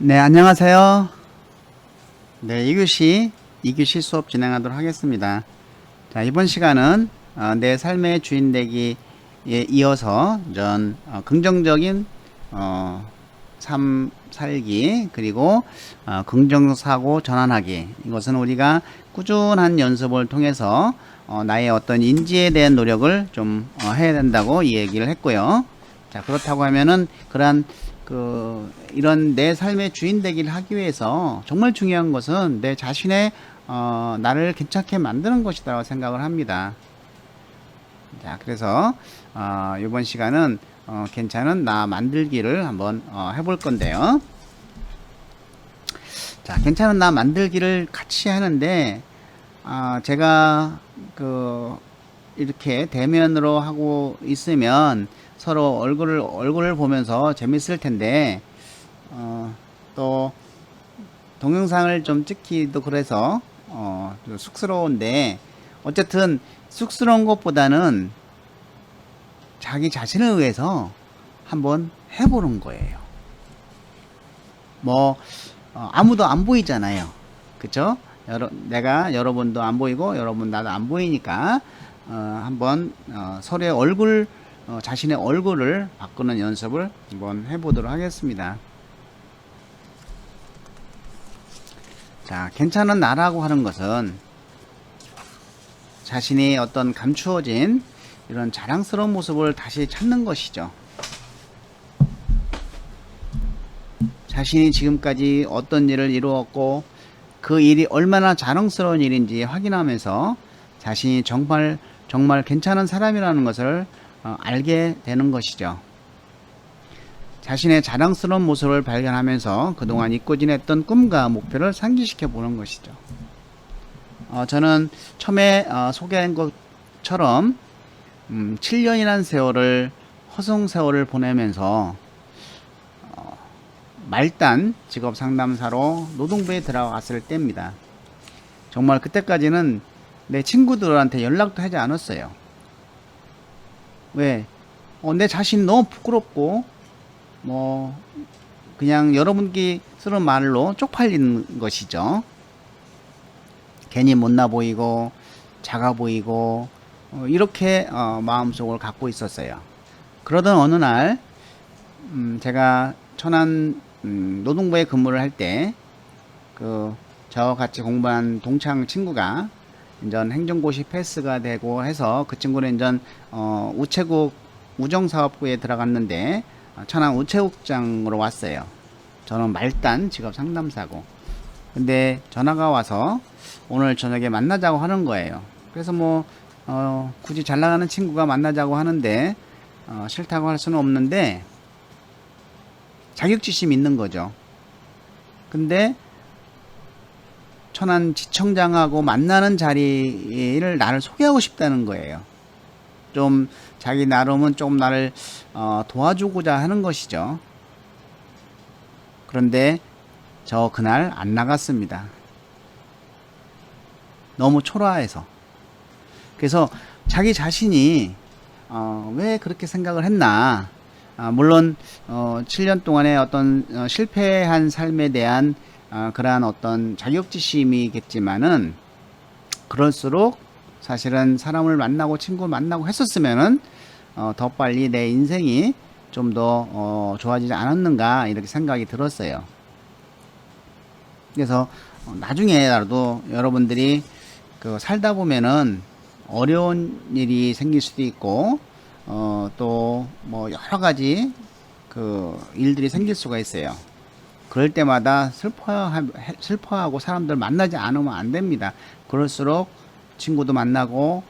네, 안녕하세요. 네, 2교시 수업 진행하도록 하겠습니다. 자, 이번 시간은 내 삶의 주인 되기에 이어서 긍정적인 삶 살기, 그리고 긍정 사고 전환하기. 이것은 우리가 꾸준한 연습을 통해서 나의 어떤 인지에 대한 노력을 좀 해야 된다고 이 얘기를 했고요. 자, 그렇다고 하면은 이런 내 삶의 주인 되기를 하기 위해서 정말 중요한 것은 내 자신의 나를 괜찮게 만드는 것이라고 생각을 합니다. 자, 그래서 이번 시간은 괜찮은 나 만들기를 한번 해볼 건데요. 자, 괜찮은 나 만들기를 같이 하는데 제가 이렇게 대면으로 하고 있으면 서로 얼굴을 보면서 재밌을 텐데 또 동영상을 좀 찍기도 그래서 좀 쑥스러운데, 어쨌든 쑥스러운 것보다는 자기 자신을 위해서 한번 해보는 거예요. 뭐 아무도 안 보이잖아요, 그쵸? 내가 여러분도 안 보이고 여러분 나도 안 보이니까 한번 서로의 자신의 얼굴을 바꾸는 연습을 한번 해보도록 하겠습니다. 자, 괜찮은 나라고 하는 것은 자신이 어떤 감추어진 이런 자랑스러운 모습을 다시 찾는 것이죠. 자신이 지금까지 어떤 일을 이루었고 그 일이 얼마나 자랑스러운 일인지 확인하면서 자신이 정말 괜찮은 사람이라는 것을 알게 되는 것이죠. 자신의 자랑스러운 모습을 발견하면서 그동안 잊고 지냈던 꿈과 목표를 상기시켜 보는 것이죠. 저는 처음에 소개한 것처럼 7년이라는 세월을, 허송 세월을 보내면서 말단 직업 상담사로 노동부에 들어갔을 때입니다. 정말 그때까지는 내 친구들한테 연락도 하지 않았어요. 왜? 내 자신이 너무 부끄럽고 그냥 여러분께 쓰는 말로 쪽팔리는 것이죠. 괜히 못나 보이고 작아 보이고 이렇게 마음속을 갖고 있었어요. 그러던 어느 날 제가 천안 노동부에 근무를 할 때 저와 같이 공부한 동창 친구가 인전 행정고시 패스가 되고 해서 그 친구는 인전 우체국 우정사업부에 들어갔는데 천안 우체국장으로 왔어요. 저는 말단 직업 상담사고. 근데 전화가 와서 오늘 저녁에 만나자고 하는 거예요. 그래서 굳이 잘 나가는 친구가 만나자고 하는데 싫다고 할 수는 없는데 자격지심이 있는 거죠. 근데 천안지청장하고 만나는 자리를 나를 소개하고 싶다는 거예요. 좀 자기 나름은 좀 나를 도와주고자 하는 것이죠. 그런데 저 그날 안 나갔습니다. 너무 초라해서. 그래서 자기 자신이 왜 그렇게 생각을 했나. 물론 7년 동안의 어떤 실패한 삶에 대한 그러한 어떤 자격지심이겠지만은, 그럴수록 사실은 사람을 만나고 친구를 만나고 했었으면은 더 빨리 내 인생이 좀 더 좋아지지 않았는가, 이렇게 생각이 들었어요. 그래서 나중에라도 여러분들이 살다 보면은 어려운 일이 생길 수도 있고 또 여러 가지 일들이 생길 수가 있어요. 그럴 때마다 슬퍼하고 사람들 만나지 않으면 안 됩니다. 그럴수록 친구도 만나고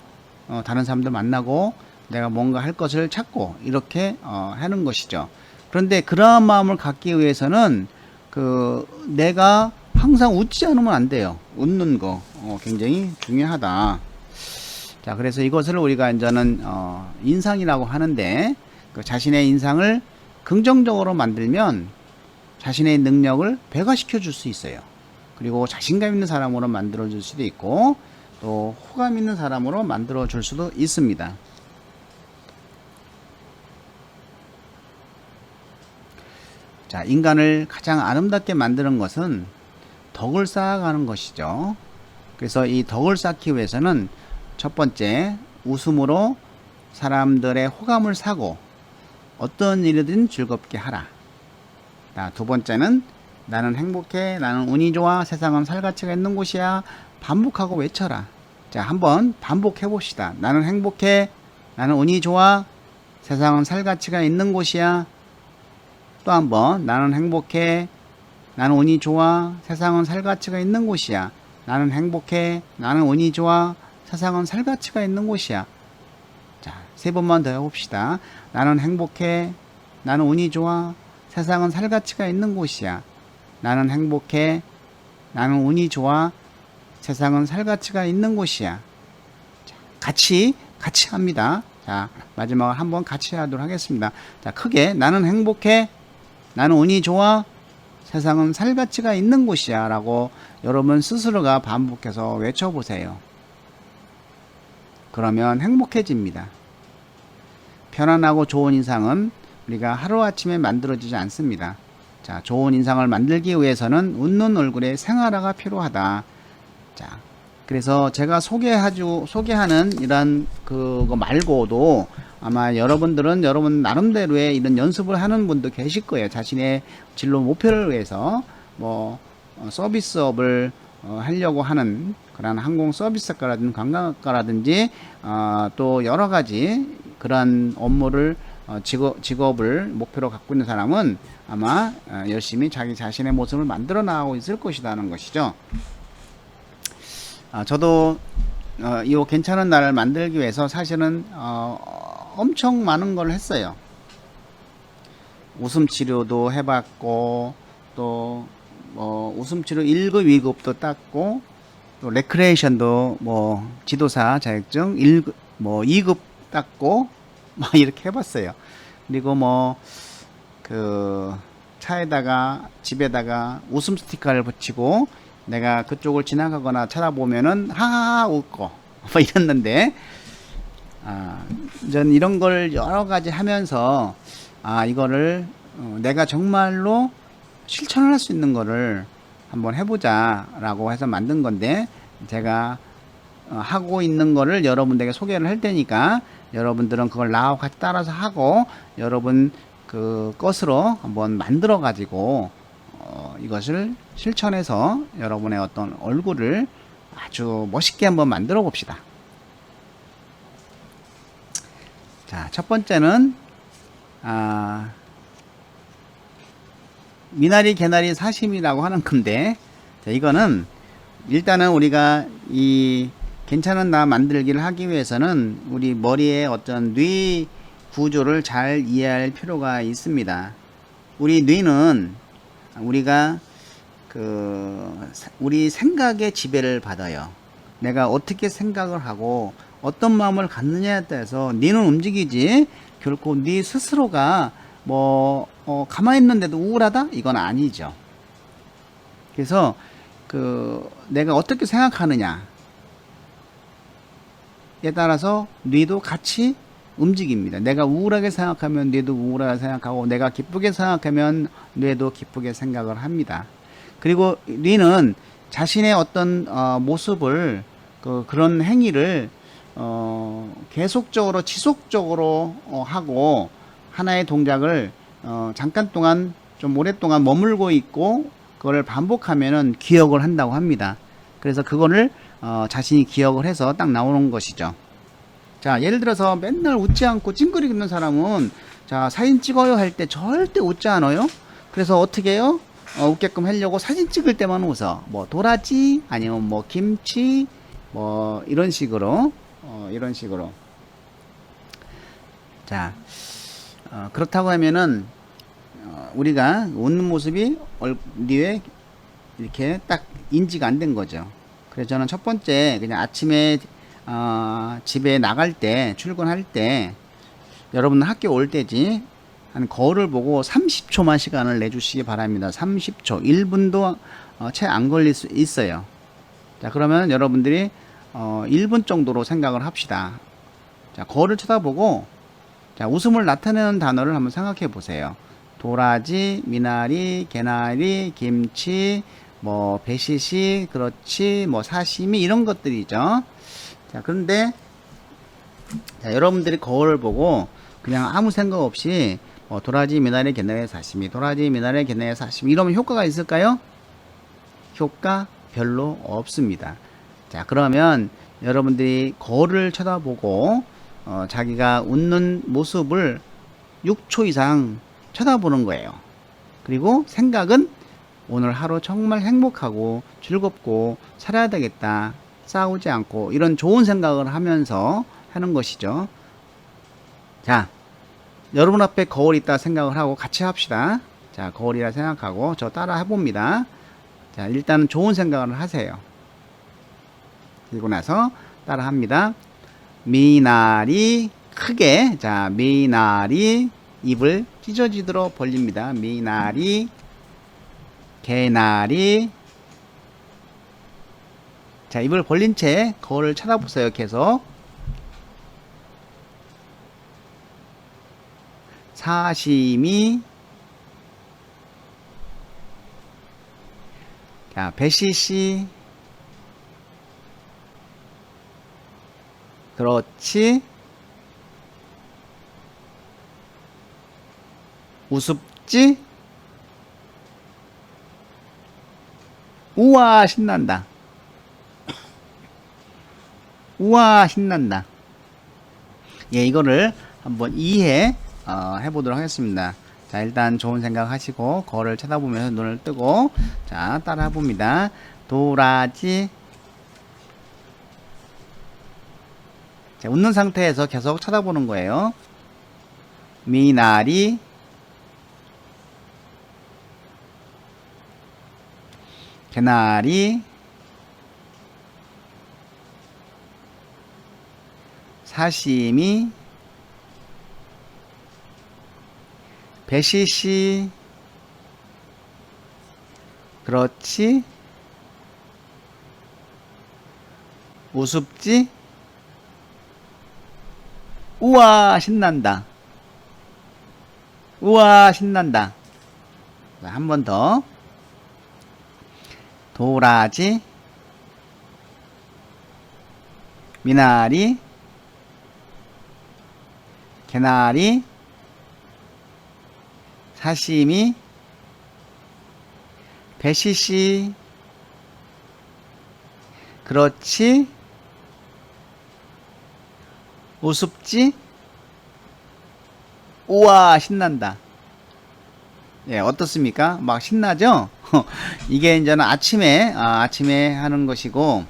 다른 사람들 만나고 내가 뭔가 할 것을 찾고 이렇게 하는 것이죠. 그런데 그러한 마음을 갖기 위해서는 내가 항상 웃지 않으면 안 돼요. 웃는 거 굉장히 중요하다. 자, 그래서 이것을 우리가 이제는 인상이라고 하는데, 자신의 인상을 긍정적으로 만들면 자신의 능력을 배가시켜 줄 수 있어요. 그리고 자신감 있는 사람으로 만들어 줄 수도 있고 또 호감 있는 사람으로 만들어 줄 수도 있습니다. 자, 인간을 가장 아름답게 만드는 것은 덕을 쌓아가는 것이죠. 그래서 이 덕을 쌓기 위해서는 첫 번째, 웃음으로 사람들의 호감을 사고 어떤 일이든 즐겁게 하라. 자, 두 번째는 나는 행복해, 나는 운이 좋아, 세상은 살 가치가 있는 곳이야. 반복하고 외쳐라. 자, 한번 반복해 봅시다. 나는 행복해, 나는 운이 좋아, 세상은 살 가치가 있는 곳이야. 또 한번 나는 행복해, 나는 운이 좋아, 세상은 살 가치가 있는 곳이야. 나는 행복해, 나는 운이 좋아, 세상은 살 가치가 있는 곳이야. 자, 세 번만 더 해봅시다. 나는 행복해, 나는 운이 좋아, 세상은 살 가치가 있는 곳이야. 나는 행복해, 나는 운이 좋아, 세상은 살 가치가 있는 곳이야. 자, 같이 합니다. 자, 마지막으로 한번 같이 하도록 하겠습니다. 자, 크게 나는 행복해, 나는 운이 좋아, 세상은 살 가치가 있는 곳이야 라고 여러분 스스로가 반복해서 외쳐보세요. 그러면 행복해집니다. 편안하고 좋은 인상은 우리가 하루아침에 만들어지지 않습니다. 자, 좋은 인상을 만들기 위해서는 웃는 얼굴에 생활화가 필요하다. 자, 그래서 제가 소개하는 이런 그거 말고도 아마 여러분들은 여러분 나름대로의 이런 연습을 하는 분도 계실 거예요. 자신의 진로 목표를 위해서 뭐 서비스업을 하려고 하는 그런 항공 서비스학과라든지 관광학과라든지 또 여러 가지 그런 업무를 직업을 목표로 갖고 있는 사람은 아마 열심히 자기 자신의 모습을 만들어 나가고 있을 것이라는 것이죠. 저도 이 괜찮은 나를 만들기 위해서 사실은 엄청 많은 걸 했어요. 웃음 치료도 해봤고 또 웃음 치료 1급, 2급도 땄고 또 레크레이션도 뭐 지도사 자격증 1급, 뭐 2급 땄고 뭐 이렇게 해봤어요. 그리고 뭐 그 차에다가 집에다가 웃음 스티커를 붙이고 내가 그쪽을 지나가거나 쳐다보면은 하하하 웃고 뭐 이랬는데 전 이런 걸 여러 가지 하면서 이거를 내가 정말로 실천을 할 수 있는 거를 한번 해보자 라고 해서 만든 건데 제가 하고 있는 거를 여러분들에게 소개를 할 테니까 여러분들은 그걸 나하고 같이 따라서 하고 여러분 그 것으로 한번 만들어 가지고 이것을 실천해서 여러분의 어떤 얼굴을 아주 멋있게 한번 만들어 봅시다. 자, 첫 번째는 미나리 개나리 사심이라고 하는 건데 자, 이거는 일단은 우리가 이 괜찮은 나 만들기를 하기 위해서는 우리 머리에 어떤 뇌 구조를 잘 이해할 필요가 있습니다. 우리 뇌는 우리가 우리 생각의 지배를 받아요. 내가 어떻게 생각을 하고 어떤 마음을 갖느냐에 따라서 뇌는 움직이지 결코 네 스스로가 뭐 가만히 있는데도 우울하다? 이건 아니죠. 그래서 내가 어떻게 생각하느냐에 따라서 뇌도 같이 움직입니다. 내가 우울하게 생각하면 뇌도 우울하게 생각하고 내가 기쁘게 생각하면 뇌도 기쁘게 생각을 합니다. 그리고 뇌는 자신의 어떤 모습을 그런 행위를 계속적으로 지속적으로 하고 하나의 동작을 잠깐 동안 좀 오랫동안 머물고 있고 그거를 반복하면은 기억을 한다고 합니다. 그래서 그거를 자신이 기억을 해서 딱 나오는 것이죠. 자, 예를 들어서 맨날 웃지 않고 찡그리고 있는 사람은 자, 사진 찍어요 할 때 절대 웃지 않아요. 그래서 어떻게 해요? 웃게끔 하려고 사진 찍을 때만 웃어. 뭐 도라지 아니면 뭐 김치 뭐 이런 식으로 자, 그렇다고 하면은 우리가 웃는 모습이 뇌에 이렇게 딱 인지가 안 된 거죠. 그래서 저는 첫 번째 그냥 아침에 집에 나갈 때 출근할 때 여러분 학교 올 때지 한 거울을 보고 30초만 시간을 내주시기 바랍니다. 30초 1분도 채 안 걸릴 수 있어요. 자, 그러면 여러분들이 1분 정도로 생각을 합시다. 자, 거울을 쳐다보고 자, 웃음을 나타내는 단어를 한번 생각해 보세요. 도라지, 미나리, 개나리, 김치, 뭐 배시시, 그렇지, 뭐 사시미 이런 것들이죠. 자, 그런데 자, 여러분들이 거울을 보고 그냥 아무 생각 없이 도라지, 미나리, 개나리, 사시미, 도라지, 미나리, 개나리, 사시미 이러면 효과가 있을까요? 효과 별로 없습니다. 자, 그러면 여러분들이 거울을 쳐다보고 자기가 웃는 모습을 6초 이상 쳐다보는 거예요. 그리고 생각은 오늘 하루 정말 행복하고 즐겁고 살아야 되겠다. 싸우지 않고 이런 좋은 생각을 하면서 하는 것이죠. 자, 여러분 앞에 거울이 있다 생각을 하고 같이 합시다. 자, 거울이라 생각하고 저 따라 해봅니다. 자, 일단은 좋은 생각을 하세요. 그리고 나서 따라 합니다. 미나리 크게, 자, 미나리 입을 찢어지도록 벌립니다. 미나리, 개나리. 자, 입을 벌린 채 거울을 쳐다보세요. 계속. 사시미. 자, 배시시. 그렇지. 우습지? 우와, 신난다. 우와, 신난다. 예, 이거를 한번 이해 해보도록 하겠습니다. 자, 일단 좋은 생각 하시고 거울을 쳐다보면서 눈을 뜨고 자, 따라 해봅니다. 도라지. 자, 웃는 상태에서 계속 쳐다보는 거예요. 미나리, 개나리, 사시미, 배시시. 그렇지. 우습지? 우와, 신난다. 우와, 신난다. 한 번 더. 도라지, 미나리, 개나리, 사시미, 배시시. 그렇지. 우습지? 우와, 신난다. 예, 어떻습니까? 막 신나죠? 이게 이제는 아침에 하는 것이고,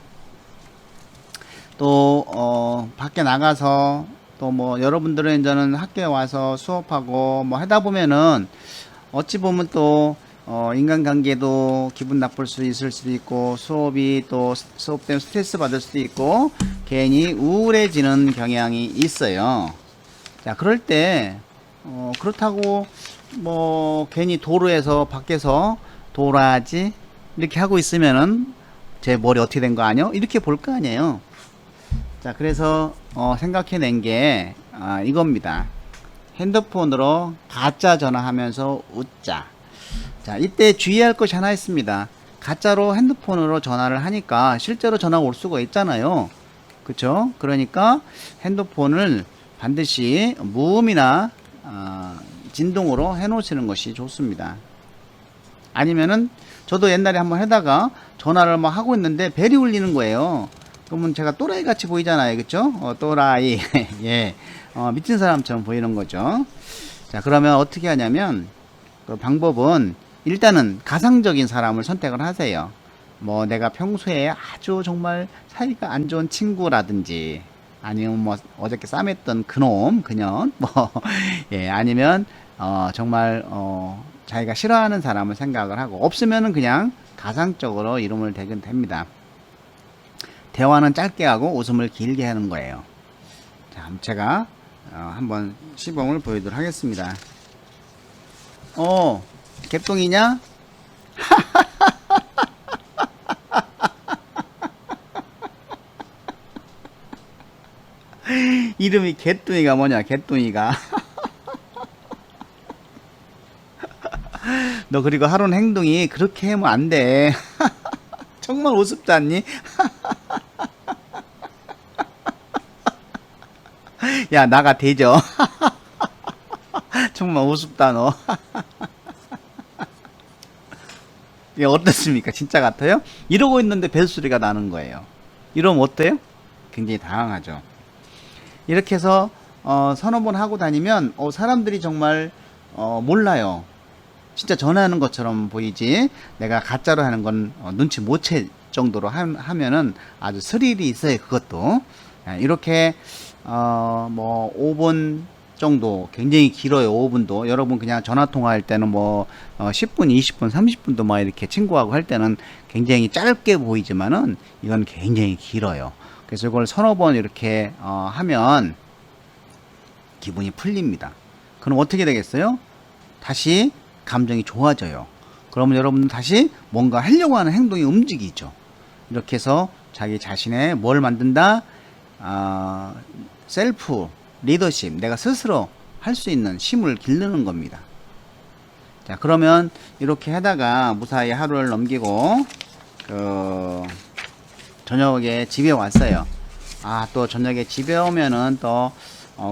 또, 밖에 나가서, 또 뭐, 여러분들은 이제는 학교에 와서 수업하고, 뭐 하다 보면은, 어찌 보면 또, 인간관계도 기분 나쁠 수 있을 수도 있고, 수업이 또, 수업 때문에 스트레스 받을 수도 있고, 괜히 우울해지는 경향이 있어요. 자, 그럴 때, 그렇다고, 뭐, 괜히 도로에서, 밖에서, 도라지, 이렇게 하고 있으면은, 제 머리 어떻게 된 거 아니요? 이렇게 볼 거 아니에요. 자, 그래서, 생각해낸 게, 이겁니다. 핸드폰으로 가짜 전화하면서 웃자. 자, 이때 주의할 것이 하나 있습니다. 가짜로 핸드폰으로 전화를 하니까 실제로 전화가 올 수가 있잖아요. 그쵸? 그러니까 핸드폰을 반드시 무음이나 진동으로 해 놓으시는 것이 좋습니다. 아니면은 저도 옛날에 한번 하다가 전화를 막 하고 있는데 벨이 울리는 거예요. 그러면 제가 또라이 같이 보이잖아요. 그쵸? 또라이. 예. 미친 사람처럼 보이는 거죠. 자, 그러면 어떻게 하냐면 그 방법은 일단은 가상적인 사람을 선택을 하세요. 뭐 내가 평소에 아주 정말 사이가 안 좋은 친구라든지 아니면 뭐 어저께 싸맸던 그놈 그년 뭐 예, 아니면 정말 자기가 싫어하는 사람을 생각을 하고 없으면은 그냥 가상적으로 이름을 대면 됩니다. 대화는 짧게 하고 웃음을 길게 하는 거예요. 자, 제가 한번 시범을 보여드리도록 하겠습니다. 개똥이냐? 이름이 개똥이가 뭐냐? 개똥이가 너 그리고 하는 행동이 그렇게 하면 안 돼. 정말 우습지 않니? 야, 나가 되죠? 정말 우습다, 너. 예, 어떻습니까? 진짜 같아요? 이러고 있는데 벨소리가 나는 거예요. 이러면 어때요? 굉장히 당황하죠. 이렇게 해서 서너 번 하고 다니면 사람들이 정말 몰라요. 진짜 전화하는 것처럼 보이지 내가 가짜로 하는 건 눈치 못 챌 정도로 하면은 아주 스릴이 있어요. 그것도 이렇게 뭐 5분 정도 굉장히 길어요. 5분도 여러분 그냥 전화 통화할 때는 뭐 10분 20분 30분도 막 이렇게 친구하고 할 때는 굉장히 짧게 보이지만은 이건 굉장히 길어요. 그래서 이걸 서너 번 이렇게 하면 기분이 풀립니다. 그럼 어떻게 되겠어요? 다시 감정이 좋아져요. 그러면 여러분은 다시 뭔가 하려고 하는 행동이 움직이죠. 이렇게 해서 자기 자신의 뭘 만든다? 셀프 리더십, 내가 스스로 할 수 있는 힘을 기르는 겁니다. 자, 그러면 이렇게 하다가 무사히 하루를 넘기고 저녁에 집에 왔어요. 또 저녁에 집에 오면은 또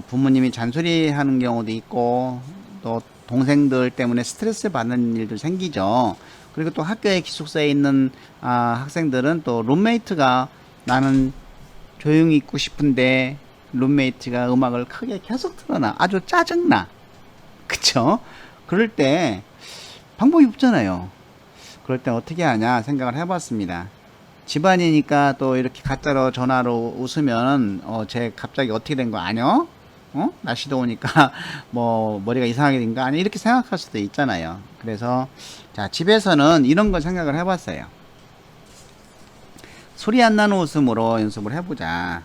부모님이 잔소리 하는 경우도 있고 또 동생들 때문에 스트레스 받는 일도 생기죠. 그리고 또 학교에 기숙사에 있는 학생들은 또 룸메이트가 나는 조용히 있고 싶은데 룸메이트가 음악을 크게 계속 틀어놔. 아주 짜증나. 그쵸? 그럴 때 방법이 없잖아요. 그럴 때 어떻게 하냐 생각을 해봤습니다. 집안이니까 또 이렇게 가짜로 전화로 웃으면 쟤 갑자기 어떻게 된 거 아냐? 날씨 더우니까 뭐 머리가 이상하게 된 거 아니야? 이렇게 생각할 수도 있잖아요. 그래서 자, 집에서는 이런 걸 생각을 해봤어요. 소리 안 나는 웃음으로 연습을 해보자.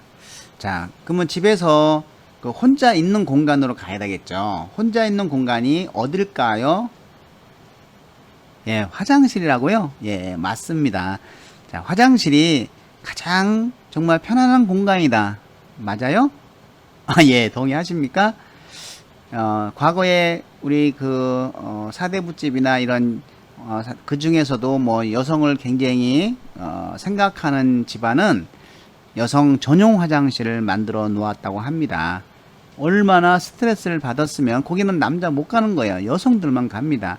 자, 그러면 집에서 그 혼자 있는 공간으로 가야 되겠죠. 혼자 있는 공간이 어딜까요? 예, 화장실이라고요? 예, 맞습니다. 자, 화장실이 가장 정말 편안한 공간이다. 맞아요? 예, 동의하십니까? 과거에 우리 사대부집이나 이런 그 중에서도 뭐 여성을 굉장히 생각하는 집안은 여성 전용 화장실을 만들어 놓았다고 합니다. 얼마나 스트레스를 받았으면 거기는 남자 못 가는 거예요. 여성들만 갑니다.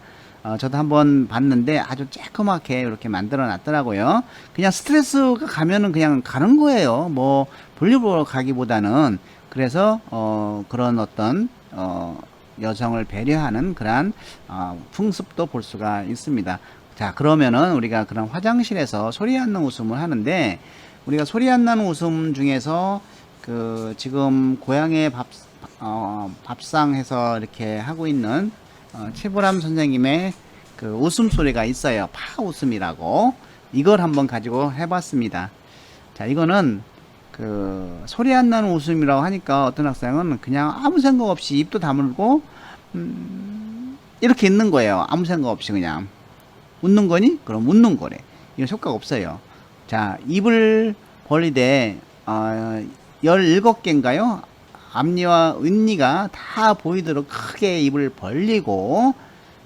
저도 한번 봤는데 아주 쬐끄맣게 이렇게 만들어 놨더라고요. 그냥 스트레스가 가면은 그냥 가는 거예요. 뭐 볼일 보러 가기보다는. 그래서 그런 어떤 여성을 배려하는 그러한 풍습도 볼 수가 있습니다. 자, 그러면은 우리가 그런 화장실에서 소리 안 나는 웃음을 하는데, 우리가 소리 안 나는 웃음 중에서 지금 고향의 밥상해서 이렇게 하고 있는 최보람 선생님의 그 웃음소리가 있어요. 파 웃음이라고. 이걸 한번 가지고 해봤습니다. 자, 이거는 소리 안 나는 웃음이라고 하니까 어떤 학생은 그냥 아무 생각 없이 입도 다물고 이렇게 있는 거예요. 아무 생각 없이 그냥. 웃는 거니? 그럼 웃는 거래. 이거 효과가 없어요. 자, 입을 벌리되 17개인가요? 앞니와 윗니가 다 보이도록 크게 입을 벌리고,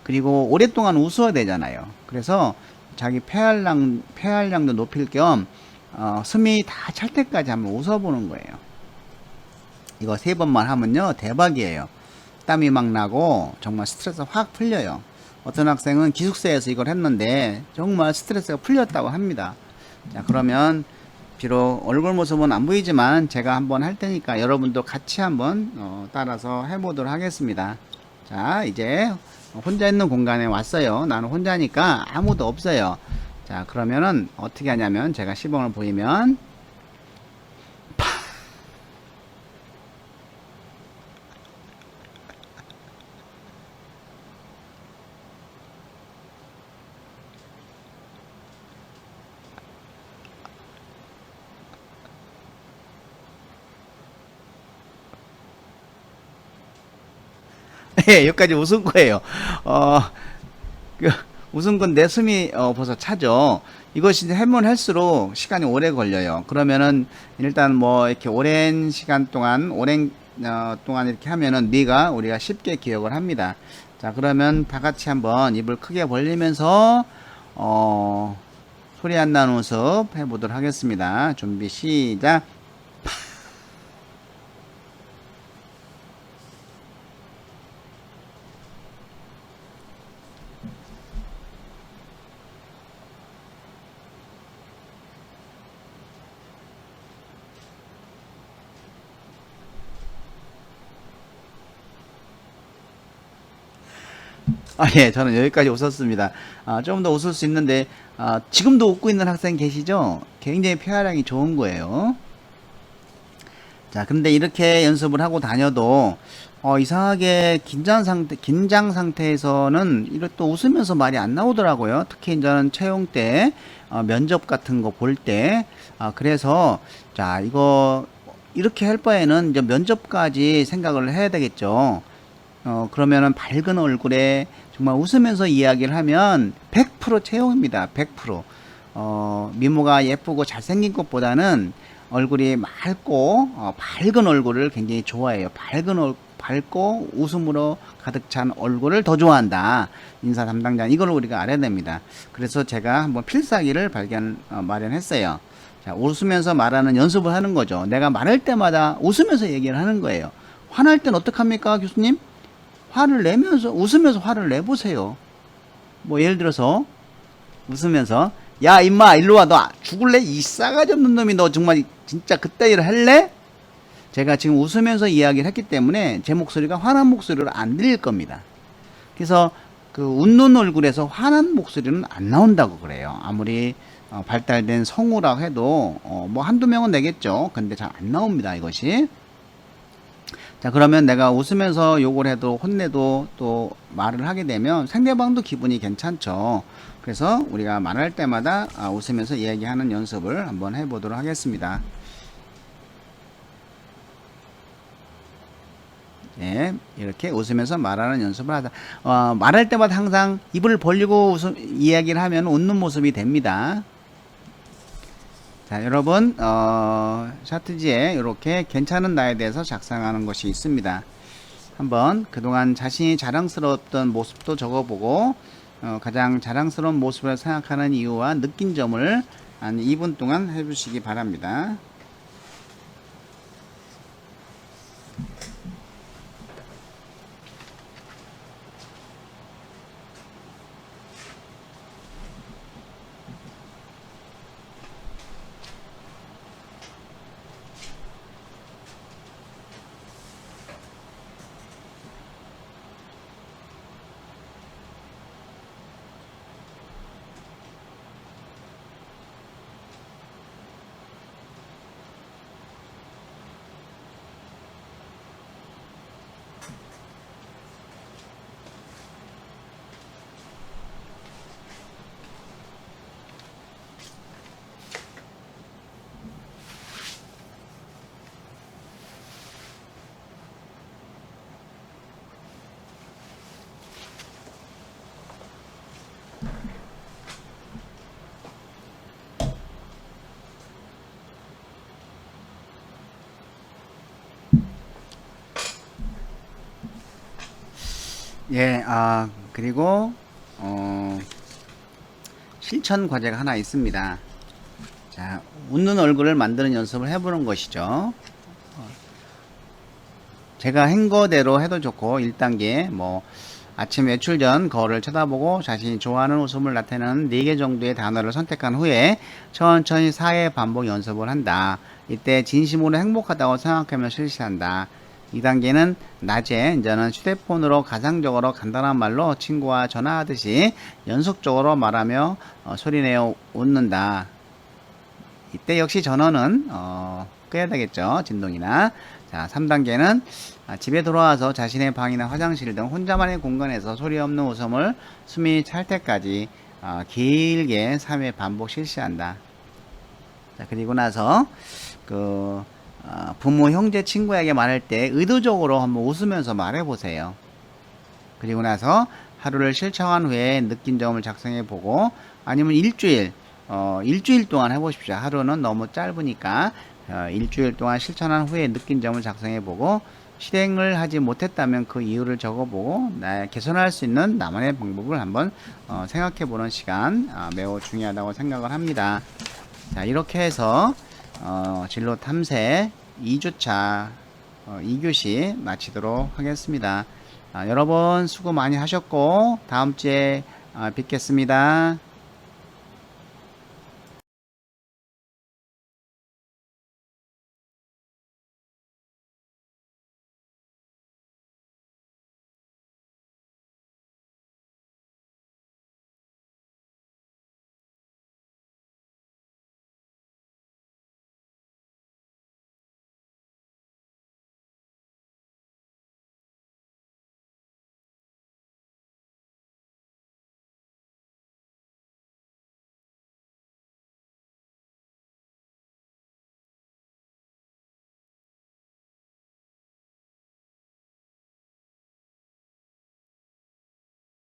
그리고 오랫동안 웃어야 되잖아요. 그래서 자기 폐활량도 높일 겸 숨이 다 찰 때까지 한번 웃어보는 거예요. 이거 3번만 하면요 대박이에요. 땀이 막 나고 정말 스트레스 확 풀려요. 어떤 학생은 기숙사에서 이걸 했는데 정말 스트레스가 풀렸다고 합니다. 자, 그러면 비록 얼굴 모습은 안 보이지만 제가 한번 할 테니까 여러분도 같이 한번 따라서 해보도록 하겠습니다. 자, 이제 혼자 있는 공간에 왔어요. 나는 혼자니까 아무도 없어요. 자, 그러면은 어떻게 하냐면 제가 시범을 보이면 예, 여기까지 웃은 거예요. 웃은 건 내 숨이 벌써 차죠. 이것이 하면 할수록 시간이 오래 걸려요. 그러면은 일단 뭐 이렇게 오랜 시간 동안 동안 이렇게 하면은 우리가 쉽게 기억을 합니다. 자, 그러면 다 같이 한번 입을 크게 벌리면서 소리 안 나는 웃음 해보도록 하겠습니다. 준비 시작. 예, 저는 여기까지 웃었습니다. 좀 더 웃을 수 있는데, 지금도 웃고 있는 학생 계시죠? 굉장히 폐활량이 좋은 거예요. 자, 근데 이렇게 연습을 하고 다녀도, 이상하게 긴장 상태에서는 이렇게 또 웃으면서 말이 안 나오더라고요. 특히 저는 채용 때, 면접 같은 거 볼 때, 그래서, 자, 이거, 이렇게 할 바에는 이제 면접까지 생각을 해야 되겠죠. 그러면은 밝은 얼굴에 정말 웃으면서 이야기를 하면 100% 채용입니다. 100%. 미모가 예쁘고 잘생긴 것보다는 얼굴이 맑고, 밝은 얼굴을 굉장히 좋아해요. 밝고 웃음으로 가득 찬 얼굴을 더 좋아한다. 인사 담당자. 이걸 우리가 알아야 됩니다. 그래서 제가 한번 필사기를 마련했어요. 자, 웃으면서 말하는 연습을 하는 거죠. 내가 말할 때마다 웃으면서 얘기를 하는 거예요. 화날 땐 어떡합니까, 교수님? 화를 내면서 웃으면서 화를 내보세요. 뭐 예를 들어서 웃으면서 야 임마 일로 와 너 죽을래? 이 싸가지 없는 놈이 너 정말 진짜 그따위를 할래? 제가 지금 웃으면서 이야기를 했기 때문에 제 목소리가 화난 목소리로 안 들릴 겁니다. 그래서 그 웃는 얼굴에서 화난 목소리는 안 나온다고 그래요. 아무리 발달된 성우라고 해도 뭐 한두 명은 내겠죠. 근데 잘 안 나옵니다, 이것이. 자, 그러면 내가 웃으면서 욕을 해도 혼내도 또 말을 하게 되면 상대방도 기분이 괜찮죠. 그래서 우리가 말할 때마다 웃으면서 이야기하는 연습을 한번 해보도록 하겠습니다. 예, 이렇게 웃으면서 말하는 연습을 하자. 말할 때마다 항상 입을 벌리고 이야기를 하면 웃는 모습이 됩니다. 자, 여러분, 차트지에 이렇게 괜찮은 나에 대해서 작성하는 것이 있습니다. 한번 그동안 자신이 자랑스러웠던 모습도 적어보고, 가장 자랑스러운 모습을 생각하는 이유와 느낀 점을 한 2분 동안 해주시기 바랍니다. 예, 그리고, 실천 과제가 하나 있습니다. 자, 웃는 얼굴을 만드는 연습을 해보는 것이죠. 제가 한 거대로 해도 좋고, 1단계, 뭐, 아침 외출 전 거울을 쳐다보고 자신이 좋아하는 웃음을 나타내는 4개 정도의 단어를 선택한 후에 천천히 4회 반복 연습을 한다. 이때 진심으로 행복하다고 생각하며 실시한다. 2단계는 낮에 이제는 휴대폰으로 가상적으로 간단한 말로 친구와 전화하듯이 연속적으로 말하며 소리내어 웃는다. 이때 역시 전원은 끄야 되겠죠. 진동이나. 자, 3단계는 집에 돌아와서 자신의 방이나 화장실 등 혼자만의 공간에서 소리 없는 웃음을 숨이 찰 때까지 길게 3회 반복 실시한다. 자, 그리고 나서 부모, 형제, 친구에게 말할 때 의도적으로 한번 웃으면서 말해보세요. 그리고 나서 하루를 실천한 후에 느낀 점을 작성해 보고, 아니면 일주일 동안 해보십시오. 하루는 너무 짧으니까 일주일 동안 실천한 후에 느낀 점을 작성해 보고 실행을 하지 못했다면 그 이유를 적어보고 개선할 수 있는 나만의 방법을 한번 생각해 보는 시간 매우 중요하다고 생각을 합니다. 자, 이렇게 해서 진로 탐색 2주차 2교시 마치도록 하겠습니다. 여러분 수고 많이 하셨고 다음 주에 뵙겠습니다.